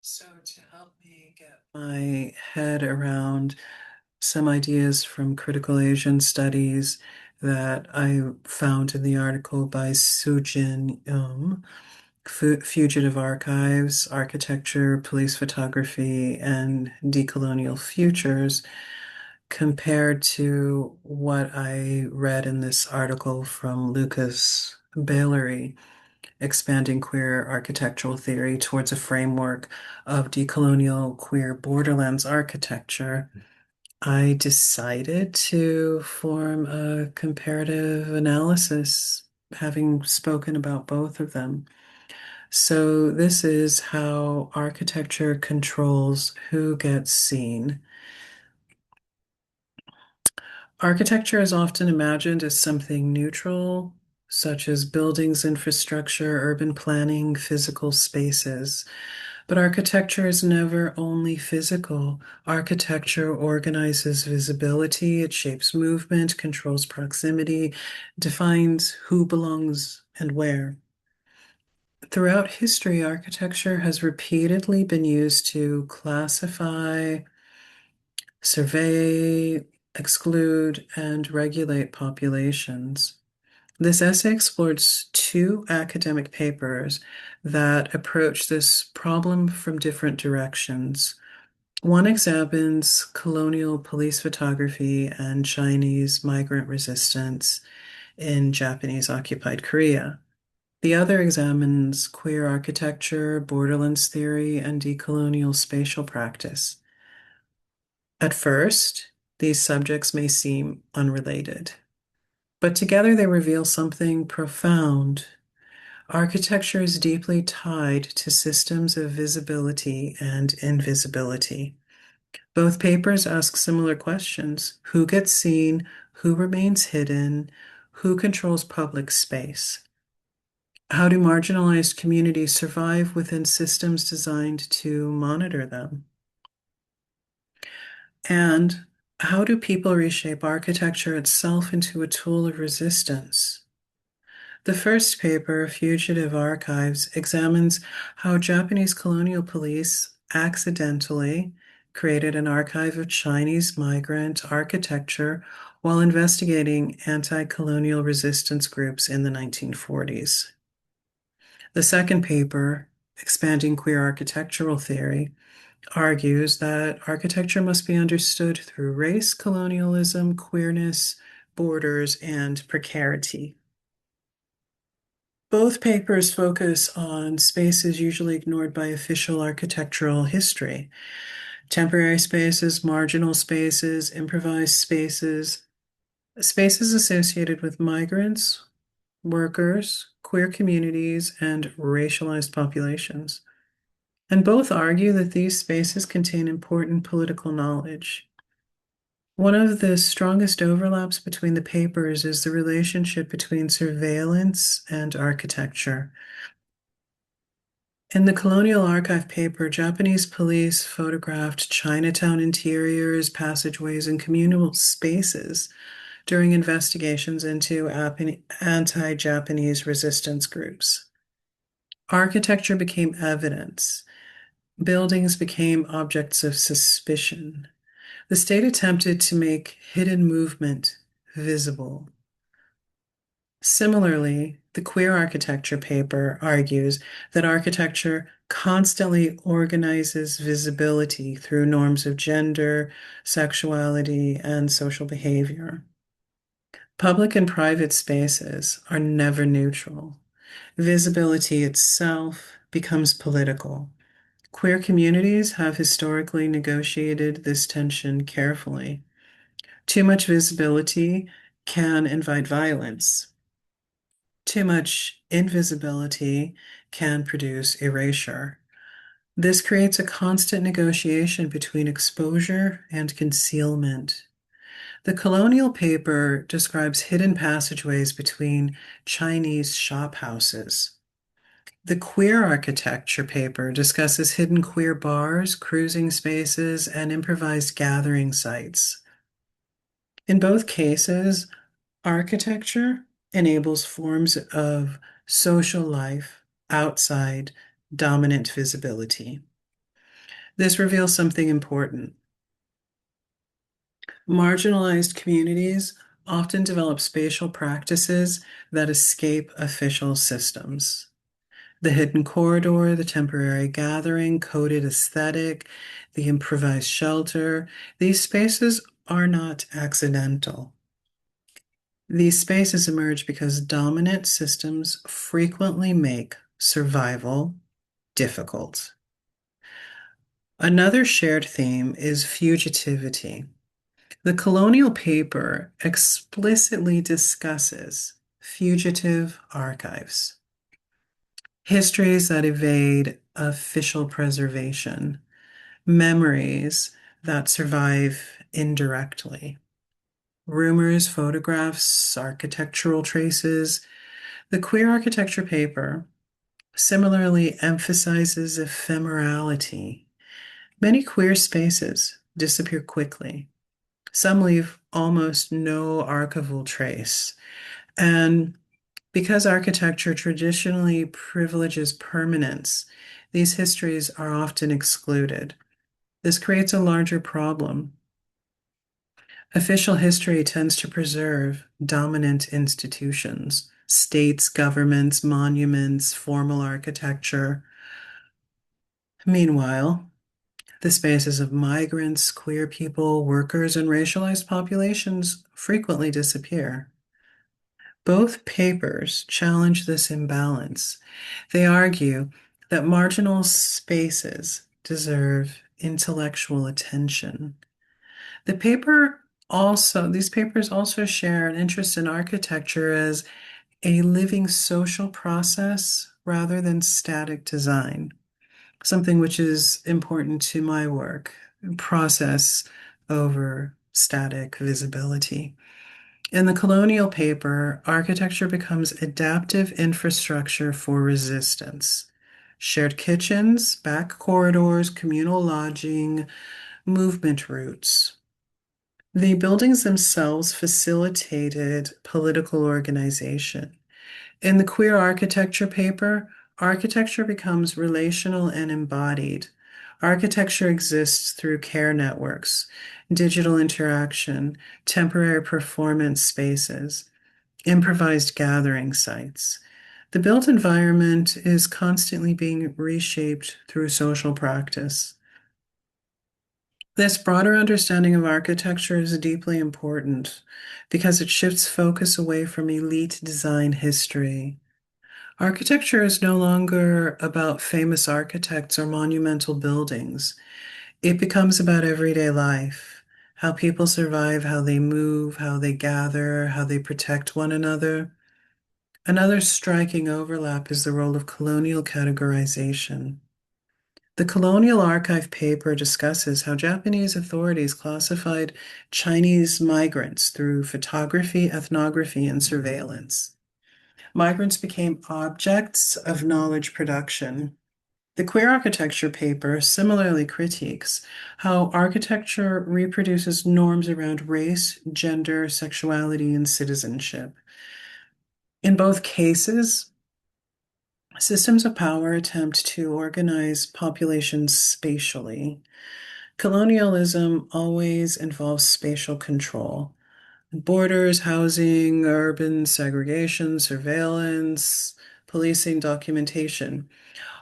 So, to help me get my head around some ideas from critical Asian studies that I found in the article by Soojin Yum, Fugitive Archives, Architecture, Police Photography, and Decolonial Futures, compared to what I read in this article from Lucas Baylory, Expanding Queer Architectural Theory Towards a Framework of Decolonial Queer Borderlands Architecture, I decided to form a comparative analysis, having spoken about both of them. So, this is how architecture controls who gets seen. Architecture is often imagined as something neutral, such as buildings, infrastructure, urban planning, physical spaces. But architecture is never only physical. Architecture organizes visibility, it shapes movement, controls proximity, defines who belongs and where. Throughout history, architecture has repeatedly been used to classify, survey, exclude, and regulate populations. This essay explores two academic papers that approach this problem from different directions. One examines colonial police photography and Chinese migrant resistance in Japanese occupied Korea. The other examines queer architecture, borderlands theory, and decolonial spatial practice. At first, these subjects may seem unrelated, but together they reveal something profound. Architecture is deeply tied to systems of visibility and invisibility. Both papers ask similar questions. Who gets seen? Who remains hidden? Who controls public space? How do marginalized communities survive within systems designed to monitor them? And how do people reshape architecture itself into a tool of resistance? The first paper, Fugitive Archives, examines how Japanese colonial police accidentally created an archive of Chinese migrant architecture while investigating anti-colonial resistance groups in the 1940s. The second paper, Expanding Queer Architectural Theory, argues that architecture must be understood through race, colonialism, queerness, borders, and precarity. Both papers focus on spaces usually ignored by official architectural history: temporary spaces, marginal spaces, improvised spaces, spaces associated with migrants, workers, queer communities, and racialized populations. And both argue that these spaces contain important political knowledge. One of the strongest overlaps between the papers is the relationship between surveillance and architecture. In the Colonial Archive paper, Japanese police photographed Chinatown interiors, passageways, and communal spaces during investigations into anti-Japanese resistance groups. Architecture became evidence. Buildings became objects of suspicion. The state attempted to make hidden movement visible. Similarly, the queer architecture paper argues that architecture constantly organizes visibility through norms of gender, sexuality, and social behavior. Public and private spaces are never neutral. Visibility itself becomes political. Queer communities have historically negotiated this tension carefully. Too much visibility can invite violence. Too much invisibility can produce erasure. This creates a constant negotiation between exposure and concealment. The Colonial paper describes hidden passageways between Chinese shop houses. The queer architecture paper discusses hidden queer bars, cruising spaces, and improvised gathering sites. In both cases, architecture enables forms of social life outside dominant visibility. This reveals something important. Marginalized communities often develop spatial practices that escape official systems. The hidden corridor, the temporary gathering, coded aesthetic, the improvised shelter, these spaces are not accidental. These spaces emerge because dominant systems frequently make survival difficult. Another shared theme is fugitivity. The colonial paper explicitly discusses fugitive archives, histories that evade official preservation, memories that survive indirectly, rumors, photographs, architectural traces. The queer architecture paper similarly emphasizes ephemerality. Many queer spaces disappear quickly. Some leave almost no archival trace. And because architecture traditionally privileges permanence, these histories are often excluded. This creates a larger problem. Official history tends to preserve dominant institutions, states, governments, monuments, formal architecture. Meanwhile, the spaces of migrants, queer people, workers, and racialized populations frequently disappear. Both papers challenge this imbalance. They argue that marginal spaces deserve intellectual attention. These papers also share an interest in architecture as a living social process rather than static design, something which is important to my work, process over static visibility. In the colonial paper, architecture becomes adaptive infrastructure for resistance. Shared kitchens, back corridors, communal lodging, movement routes. The buildings themselves facilitated political organization. In the queer architecture paper, architecture becomes relational and embodied. Architecture exists through care networks, digital interaction, temporary performance spaces, improvised gathering sites. The built environment is constantly being reshaped through social practice. This broader understanding of architecture is deeply important because it shifts focus away from elite design history. Architecture is no longer about famous architects or monumental buildings. It becomes about everyday life, how people survive, how they move, how they gather, how they protect one another. Another striking overlap is the role of colonial categorization. The Colonial Archive paper discusses how Japanese authorities classified Chinese migrants through photography, ethnography, and surveillance. Migrants became objects of knowledge production. The queer architecture paper similarly critiques how architecture reproduces norms around race, gender, sexuality, and citizenship. In both cases, systems of power attempt to organize populations spatially. Colonialism always involves spatial control. Borders, housing, urban segregation, surveillance, policing, documentation.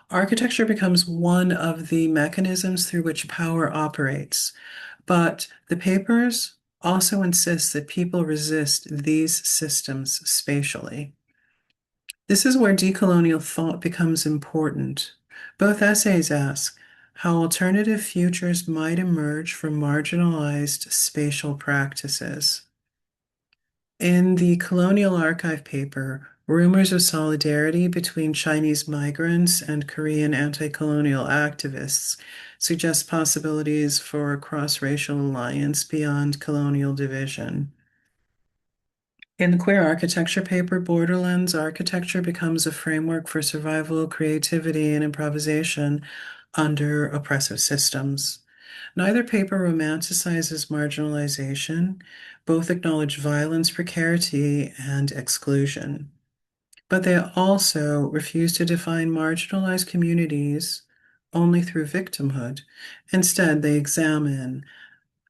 Architecture becomes one of the mechanisms through which power operates, but the papers also insist that people resist these systems spatially. This is where decolonial thought becomes important. Both essays ask how alternative futures might emerge from marginalized spatial practices. In the Colonial Archive paper, rumors of solidarity between Chinese migrants and Korean anti-colonial activists suggest possibilities for a cross-racial alliance beyond colonial division. In the queer architecture paper, Borderlands architecture becomes a framework for survival, creativity, and improvisation under oppressive systems. Neither paper romanticizes marginalization. Both acknowledge violence, precarity, and exclusion. But they also refuse to define marginalized communities only through victimhood. Instead, they examine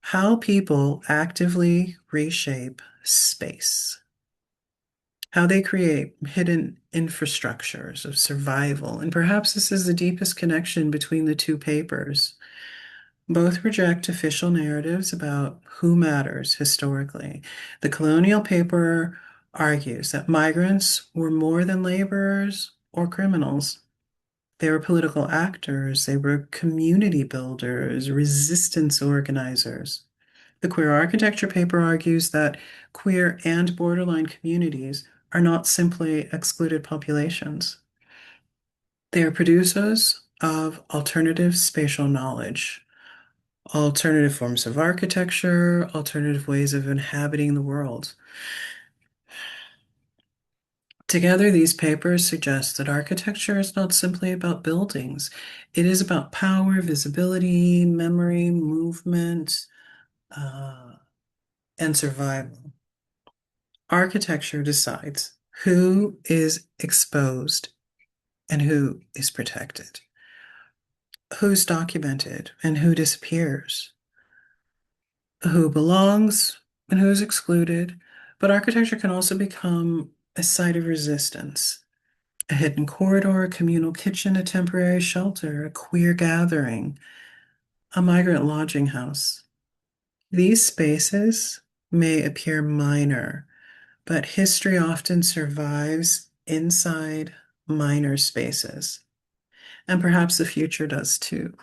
how people actively reshape space, how they create hidden infrastructures of survival. And perhaps this is the deepest connection between the two papers. Both reject official narratives about who matters historically. The colonial paper argues that migrants were more than laborers or criminals. They were political actors, they were community builders, resistance organizers. The queer architecture paper argues that queer and borderline communities are not simply excluded populations. They are producers of alternative spatial knowledge, alternative forms of architecture, alternative ways of inhabiting the world. Together, these papers suggest that architecture is not simply about buildings. It is about power, visibility, memory, movement, uh, and survival. Architecture decides who is exposed and who is protected, who's documented and who disappears, who belongs and who is excluded. But architecture can also become a site of resistance, a hidden corridor, a communal kitchen, a temporary shelter, a queer gathering, a migrant lodging house. These spaces may appear minor, but history often survives inside minor spaces. And perhaps the future does too.